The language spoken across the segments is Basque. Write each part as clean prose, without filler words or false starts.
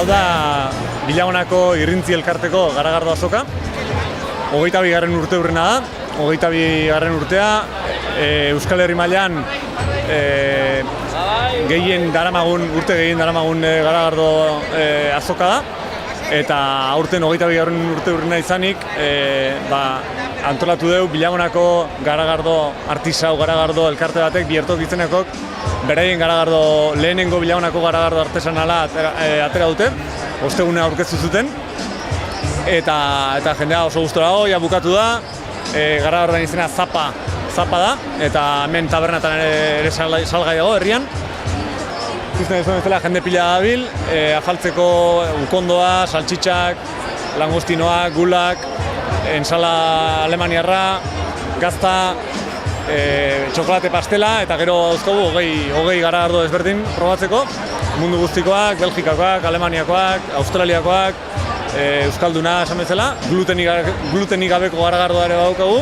Hau da Bilagonako Irrintzi Elkarteko garagardo azoka. 22. urte hurrena da. 22. urtea Euskal Herri mailan urte gehien daramagun garagardo azoka da. Eta aurten 22. urte hurrena izanik antolatu dugu Bilagonako artisau garagardo elkarte batek Biertok izenekok beraien lehenengo Bilagonako garagardo artesanala atera dute, osteguna aurkeztu zuten, eta jendea oso gustora dago, ja bukatu da, garagardoen izena Zapa da, eta hemen tabernatan ere salgai dago herrian. Ikusten ez bezala jende pila dabil, afaltzeko ukondoa, saltxitxak, langostinoak, gulak, ensala alemaniarra, gazta, txokolate pastela, eta gero dauzkogu 20 garagardo ezberdin probatzeko. Mundu guztikoak, Belgikakoak, Alemaniakoak, Australiakoak, Euskalduna esan bezala, glutenik gabeko garagardoa ere badaukagu,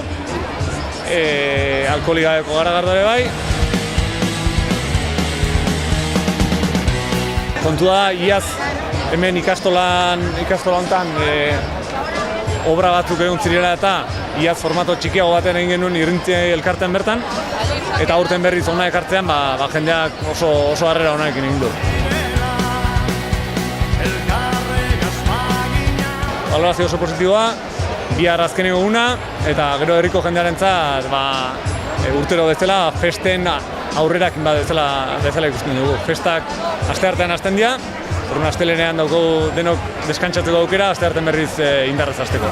alkoholik gabeko garagardoa ere bai. Kontua da, iaz hemen ikastola hontan obra batzuk egon zirela eta iaz formato txikiago baten egin genuen Irrintzi Elkartean bertan, eta aurten berriz hona ekartzean jendeak oso harrera honarekin egin du. Balorazio oso positiboa, bihar azkeneko eguna, eta gero herriko jendearentzat urtero bezala festen aurrerakin bezala ikusten dugu. Festak asteartean hasten dira, astelehenean daukagu denok deskantzatzeko aukera, asteartean berriz indarrez hasteko.